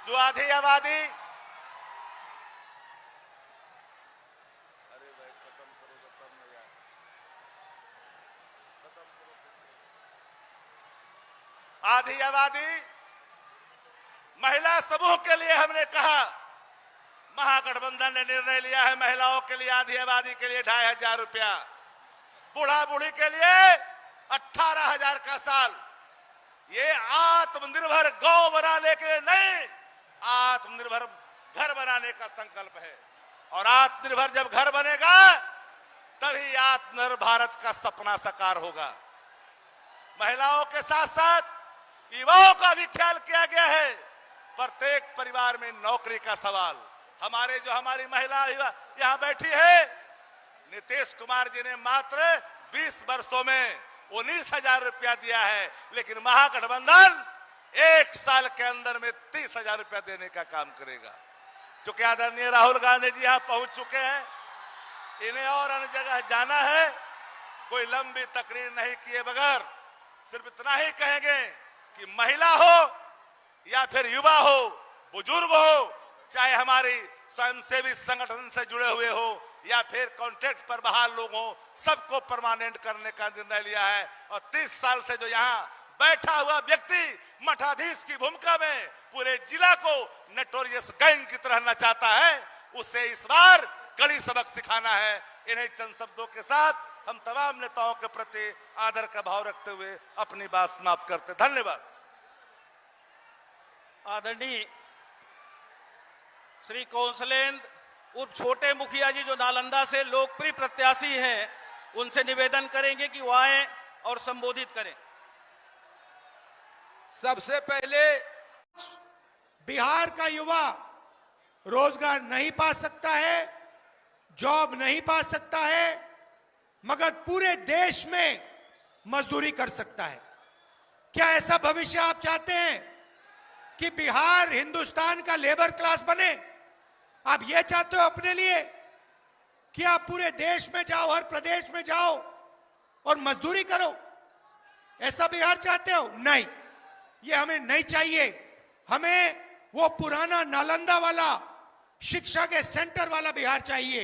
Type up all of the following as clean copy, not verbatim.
जो आधी आबादी, अरे भाई खत्म करो तो तब न यार, खत्म करो। आधी आबादी महिला समूह के लिए हमने कहा, महागठबंधन ने निर्णय लिया है महिलाओं के लिए, आधी आबादी के लिए 2500 रुपया, बूढ़ा बूढ़ी के लिए 18,000 का साल। ये आत्मनिर्भर गांव बनाने के लिए नहीं, आत्मनिर्भर घर बनाने का संकल्प है। और आत्मनिर्भर जब घर बनेगा तभी आत्मनिर्भर भारत का सपना साकार होगा। महिलाओं के साथ साथ युवाओं का भी ख्याल किया गया है। प्रत्येक परिवार में नौकरी का सवाल। हमारी महिला यहां बैठी है, नीतीश कुमार जी ने मात्र 20 वर्षों में 19,000 रुपया दिया है, लेकिन महागठबंधन 1 साल के अंदर में 30,000 रुपया देने का काम करेगा। क्योंकि आदरणीय राहुल गांधी जी यहां पहुंच चुके हैं, इन्हें और अन्य जगह जाना है। कोई लंबी तकरीर नहीं किए बगैर सिर्फ इतना ही कहेंगे कि महिला हो या फिर युवा हो, बुजुर्ग हो, चाहे हमारी स्वयंसेवी संगठन से जुड़े हुए हो या फिर कॉन्ट्रैक्ट पर बहाल लोग हो, सबको परमानेंट करने का निर्णय लिया है। और 30 साल से जो यहाँ बैठा हुआ व्यक्ति मठाधीश की भूमिका में पूरे जिला को नोटोरियस गैंग की तरह नचाता है, उसे इस बार कड़ी सबक सिखाना है। इन्हीं चंद शब्दों के साथ हम तमाम नेताओं के प्रति आदर का भाव रखते हुए अपनी बात समाप्त करते। धन्यवाद। आदरणीय श्री कौंसलेंद्र उर्फ छोटे मुखिया जी, जो नालंदा से लोकप्रिय प्रत्याशी हैं, उनसे निवेदन करेंगे कि वो आए और संबोधित करें। सबसे पहले बिहार का युवा रोजगार नहीं पा सकता है, जॉब नहीं पा सकता है, मगर पूरे देश में मजदूरी कर सकता है। क्या ऐसा भविष्य आप चाहते हैं कि बिहार हिंदुस्तान का लेबर क्लास बने? आप ये चाहते हो अपने लिए कि आप पूरे देश में जाओ, हर प्रदेश में जाओ और मजदूरी करो? ऐसा बिहार चाहते हो? नहीं, ये हमें नहीं चाहिए। हमें वो पुराना नालंदा वाला शिक्षा के सेंटर वाला बिहार चाहिए,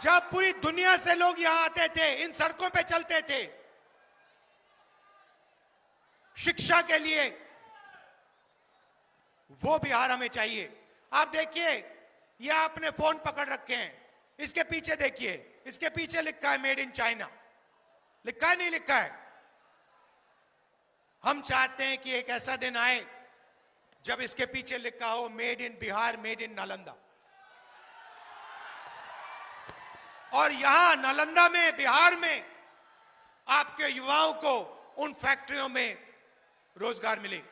जब पूरी दुनिया से लोग यहां आते थे, इन सड़कों पे चलते थे शिक्षा के लिए। वो बिहार हमें चाहिए। आप देखिए, ये आपने फोन पकड़ रखे हैं, इसके पीछे देखिए, इसके पीछे लिखा है मेड इन चाइना। लिखा है नहीं लिखा है? हम चाहते हैं कि एक ऐसा दिन आए जब इसके पीछे लिखा हो made in Bihar, made in Nalanda. और यहां नालंदा में, बिहार में आपके युवाओं को उन फैक्ट्रियों में रोजगार मिले।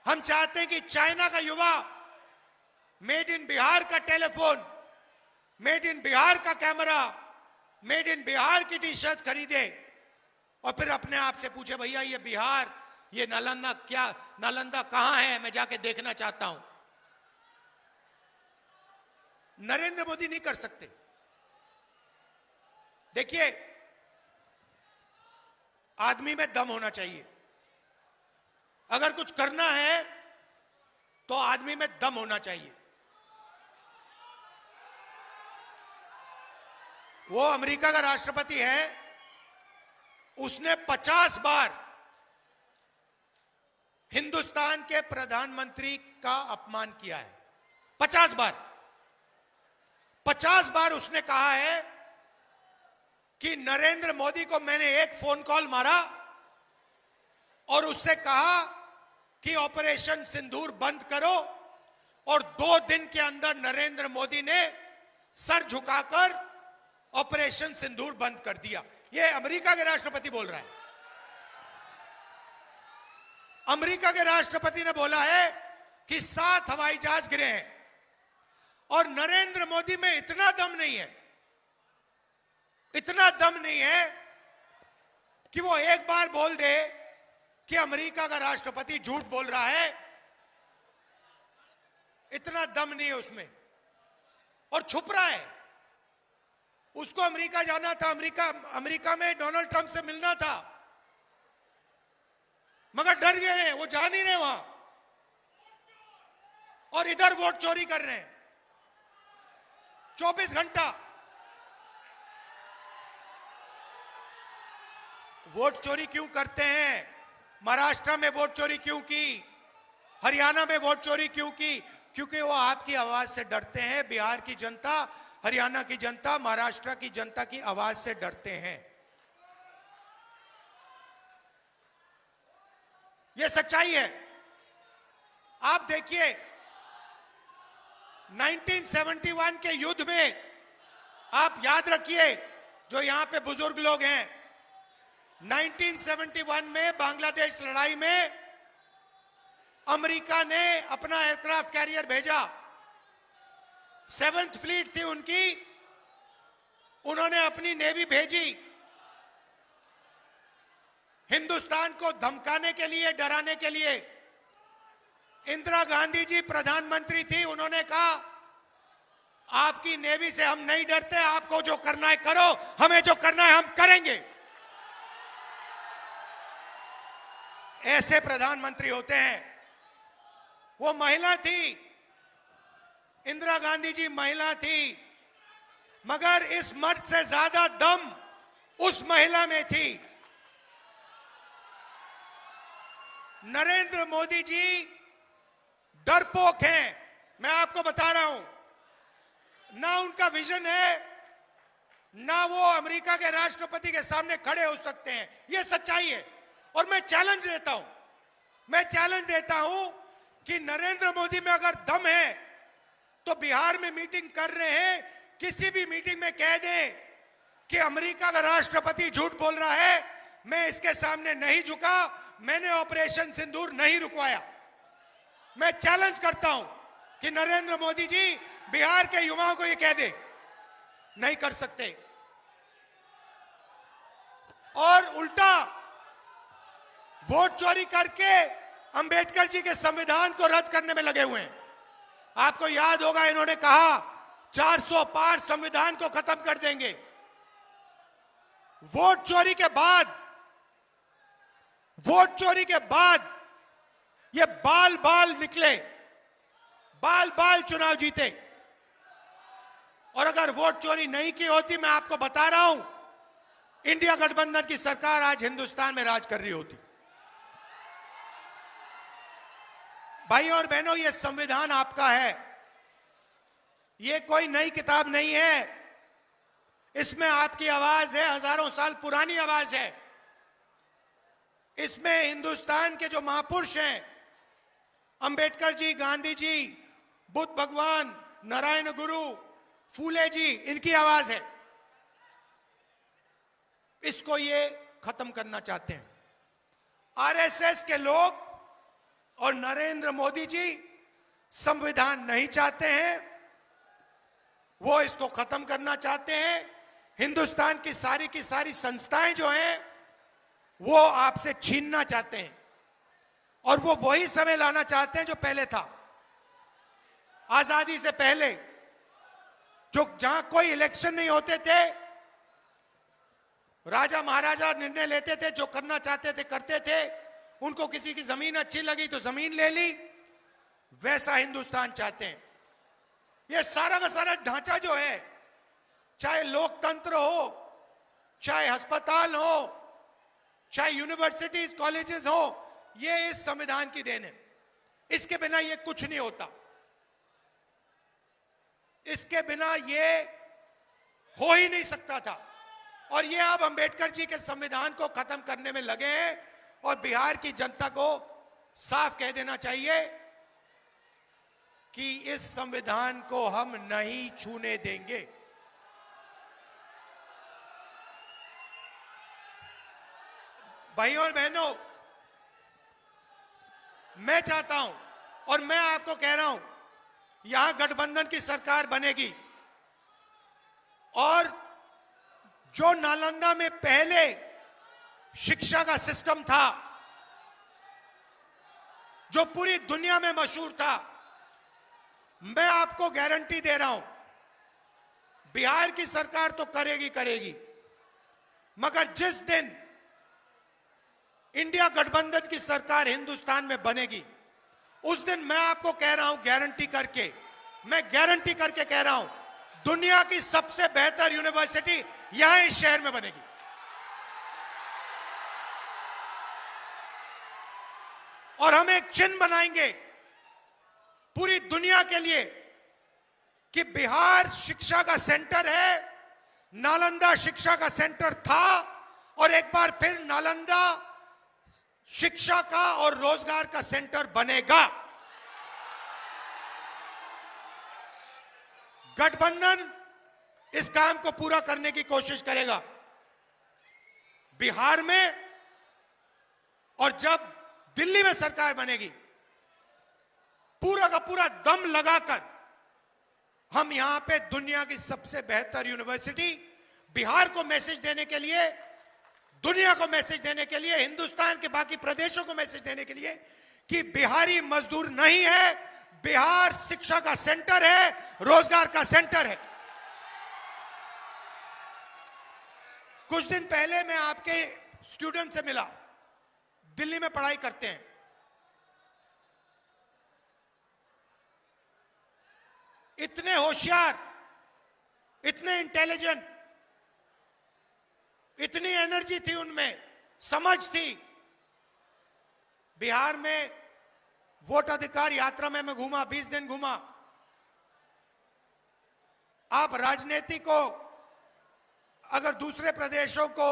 हम चाहते हैं कि चाइना का युवा मेड इन बिहार का टेलीफोन, मेड इन बिहार का कैमरा, मेड इन बिहार की टी शर्ट खरीदे और फिर अपने आप से पूछे, भैया ये बिहार, ये नालंदा, क्या नालंदा कहां है, मैं जाके देखना चाहता हूं। नरेंद्र मोदी नहीं कर सकते। देखिए, आदमी में दम होना चाहिए। अगर कुछ करना है तो आदमी में दम होना चाहिए। वो अमेरिका का राष्ट्रपति है, उसने 50 बार हिंदुस्तान के प्रधानमंत्री का अपमान किया है। 50 बार 50 बार उसने कहा है कि नरेंद्र मोदी को मैंने एक फोन कॉल मारा और उससे कहा कि ऑपरेशन सिंदूर बंद करो, और 2 दिन के अंदर नरेंद्र मोदी ने सर झुकाकर ऑपरेशन सिंदूर बंद कर दिया। यह अमेरिका के राष्ट्रपति बोल रहा है। अमेरिका के राष्ट्रपति ने बोला है कि 7 हवाई जहाज गिरे हैं, और नरेंद्र मोदी में इतना दम नहीं है, इतना दम नहीं है कि वो एक बार बोल दे कि अमेरिका का राष्ट्रपति झूठ बोल रहा है। इतना दम नहीं है उसमें, और छुप रहा है। उसको अमेरिका जाना था, अमेरिका में डोनाल्ड ट्रंप से मिलना था, मगर डर गए हैं, वो जा नहीं रहे वहां, और इधर वोट चोरी कर रहे हैं 24 घंटा। वोट चोरी क्यों करते हैं? महाराष्ट्र में वोट चोरी क्यों की? हरियाणा में वोट चोरी क्यों की? क्योंकि वो आपकी आवाज से डरते हैं। बिहार की जनता, हरियाणा की जनता, महाराष्ट्र की जनता की आवाज से डरते हैं। ये सच्चाई है। आप देखिए 1971 के युद्ध में, आप याद रखिए जो यहां पे बुजुर्ग लोग हैं, 1971 में बांग्लादेश लड़ाई में अमेरिका ने अपना एयरक्राफ्ट कैरियर भेजा। 7th फ्लीट थी उनकी, उन्होंने अपनी नेवी भेजी हिंदुस्तान को धमकाने के लिए, डराने के लिए। इंदिरा गांधी जी प्रधानमंत्री थी, उन्होंने कहा आपकी नेवी से हम नहीं डरते, आपको जो करना है करो, हमें जो करना है हम करेंगे। ऐसे प्रधानमंत्री होते हैं। वो महिला थी, इंदिरा गांधी जी महिला थी, मगर इस मर्द से ज्यादा दम उस महिला में थी। नरेंद्र मोदी जी डरपोक हैं, मैं आपको बता रहा हूं। ना उनका विजन है, ना वो अमेरिका के राष्ट्रपति के सामने खड़े हो सकते हैं। ये सच्चाई है। और मैं चैलेंज देता हूं कि नरेंद्र मोदी में अगर दम है तो बिहार में मीटिंग कर रहे हैं, किसी भी मीटिंग में कह दें कि अमेरिका का राष्ट्रपति झूठ बोल रहा है, मैं इसके सामने नहीं झुका, मैंने ऑपरेशन सिंदूर नहीं रुकवाया। मैं चैलेंज करता हूं कि नरेंद्र मोदी जी बिहार के युवाओं को यह कह दे, नहीं कर सकते। और उल्टा वोट चोरी करके अंबेडकर जी के संविधान को रद्द करने में लगे हुए हैं। आपको याद होगा इन्होंने कहा 400 पार संविधान को खत्म कर देंगे। वोट चोरी के बाद ये बाल निकले, बाल चुनाव जीते। और अगर वोट चोरी नहीं की होती, मैं आपको बता रहा हूं, इंडिया गठबंधन की सरकार आज हिंदुस्तान में राज कर रही होती। भाइयों और बहनों, ये संविधान आपका है, ये कोई नई किताब नहीं है। इसमें आपकी आवाज है, हजारों साल पुरानी आवाज है। इसमें हिंदुस्तान के जो महापुरुष हैं, अंबेडकर जी, गांधी जी, बुद्ध भगवान, नारायण गुरु, फूले जी, इनकी आवाज है। इसको ये खत्म करना चाहते हैं आरएसएस के लोग। और नरेंद्र मोदी जी संविधान नहीं चाहते हैं, वो इसको खत्म करना चाहते हैं। हिंदुस्तान की सारी संस्थाएं जो हैं, वो आपसे छीनना चाहते हैं। और वो वही समय लाना चाहते हैं जो पहले था, आजादी से पहले, जो जहां कोई इलेक्शन नहीं होते थे, राजा महाराजा निर्णय लेते थे, जो करना चाहते थे करते थे। उनको किसी की जमीन अच्छी लगी तो जमीन ले ली। वैसा हिंदुस्तान चाहते हैं। यह सारा का सारा ढांचा जो है, चाहे लोकतंत्र हो, चाहे अस्पताल हो, चाहे यूनिवर्सिटीज कॉलेजेस हो, ये इस संविधान की देन है। इसके बिना ये कुछ नहीं होता। इसके बिना ये हो ही नहीं सकता था। और ये अब अंबेडकर जी के संविधान को खत्म करने में लगे हैं। और बिहार की जनता को साफ कह देना चाहिए कि इस संविधान को हम नहीं छूने देंगे। भाइयों और बहनों, मैं चाहता हूं और मैं आपको कह रहा हूं, यहां गठबंधन की सरकार बनेगी। और जो नालंदा में पहले शिक्षा का सिस्टम था, जो पूरी दुनिया में मशहूर था, मैं आपको गारंटी दे रहा हूं, बिहार की सरकार तो करेगी। मगर जिस दिन इंडिया गठबंधन की सरकार हिंदुस्तान में बनेगी, उस दिन मैं आपको कह रहा हूं गारंटी करके, मैं गारंटी करके कह रहा हूं, दुनिया की सबसे बेहतर यूनिवर्सिटी यहां इस शहर में बनेगी। और हम एक चिन्ह बनाएंगे पूरी दुनिया के लिए कि बिहार शिक्षा का सेंटर है, नालंदा शिक्षा का सेंटर था और एक बार फिर नालंदा शिक्षा का और रोजगार का सेंटर बनेगा। गठबंधन इस काम को पूरा करने की कोशिश करेगा बिहार में, और जब दिल्ली में सरकार बनेगी पूरा का पूरा दम लगाकर हम यहां पे दुनिया की सबसे बेहतर यूनिवर्सिटी, बिहार को मैसेज देने के लिए, दुनिया को मैसेज देने के लिए, हिंदुस्तान के बाकी प्रदेशों को मैसेज देने के लिए कि बिहारी मजदूर नहीं है, बिहार शिक्षा का सेंटर है, रोजगार का सेंटर है। कुछ दिन पहले मैं आपके स्टूडेंट से मिला, दिल्ली में पढ़ाई करते हैं। इतने होशियार, इतने इंटेलिजेंट, इतनी एनर्जी थी उनमें, समझ थी। बिहार में वोट अधिकार यात्रा में मैं घूमा, 20 दिन घूमा। आप राजनीति को अगर दूसरे प्रदेशों को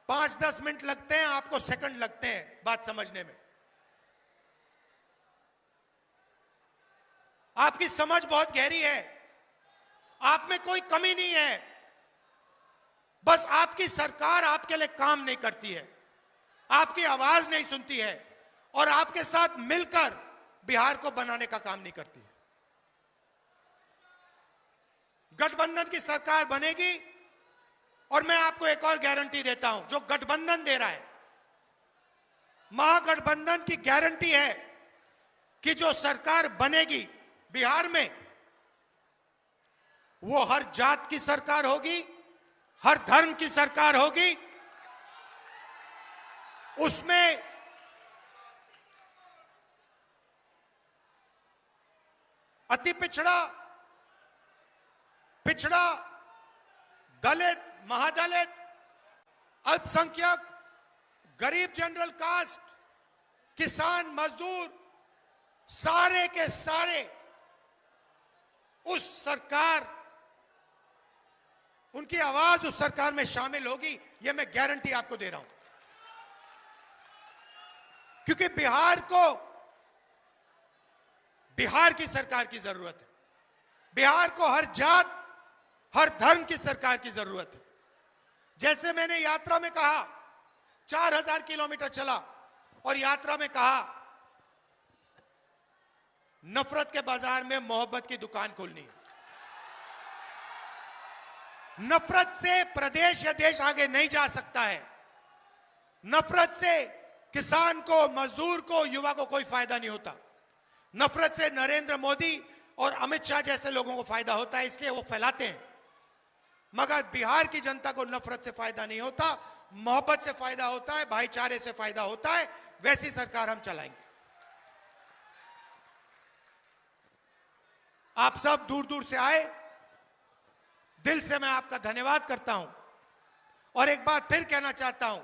5-10 मिनट लगते हैं, आपको सेकंड लगते हैं बात समझने में। आपकी समझ बहुत गहरी है, आप में कोई कमी नहीं है, बस आपकी सरकार आपके लिए काम नहीं करती है, आपकी आवाज नहीं सुनती है और आपके साथ मिलकर बिहार को बनाने का काम नहीं करती है। गठबंधन की सरकार बनेगी और मैं आपको एक और गारंटी देता हूं, जो गठबंधन दे रहा है, महागठबंधन की गारंटी है कि जो सरकार बनेगी बिहार में, वो हर जात की सरकार होगी, हर धर्म की सरकार होगी। उसमें अति पिछड़ा, पिछड़ा, दलित, महादलित, अल्पसंख्यक, गरीब, जनरल कास्ट, किसान, मजदूर, सारे के सारे उस सरकार, उनकी आवाज उस सरकार में शामिल होगी, यह मैं गारंटी आपको दे रहा हूं। क्योंकि बिहार को बिहार की सरकार की जरूरत है, बिहार को हर जात, हर धर्म की सरकार की जरूरत है। जैसे मैंने यात्रा में कहा, 4000 किलोमीटर चला और यात्रा में कहा, नफरत के बाजार में मोहब्बत की दुकान खोलनी है। नफरत से प्रदेश या देश आगे नहीं जा सकता है। नफरत से किसान को, मजदूर को, युवा को कोई फायदा नहीं होता। नफरत से नरेंद्र मोदी और अमित शाह जैसे लोगों को फायदा होता है, इसलिए वो फैलाते हैं। मगर बिहार की जनता को नफरत से फायदा नहीं होता, मोहब्बत से फायदा होता है, भाईचारे से फायदा होता है। वैसी सरकार हम चलाएंगे। आप सब दूर दूर से आए, दिल से मैं आपका धन्यवाद करता हूं और एक बार फिर कहना चाहता हूं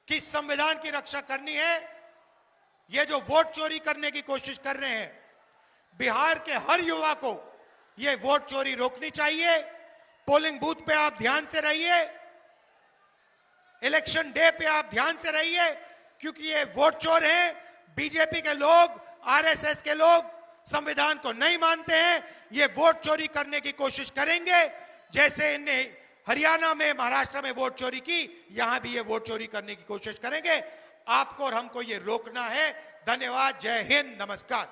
कि संविधान की रक्षा करनी है। ये जो वोट चोरी करने की कोशिश कर रहे हैं, बिहार के हर युवा को ये वोट चोरी रोकनी चाहिए। पोलिंग बूथ पे आप ध्यान से रहिए, इलेक्शन डे पे आप ध्यान से रहिए, क्योंकि ये वोट चोर हैं। बीजेपी के लोग, आरएसएस के लोग संविधान को नहीं मानते हैं, ये वोट चोरी करने की कोशिश करेंगे। जैसे इन्हें हरियाणा में, महाराष्ट्र में वोट चोरी की, यहां भी ये वोट चोरी करने की कोशिश करेंगे। आपको और हमको ये रोकना है। धन्यवाद। जय हिंद। नमस्कार।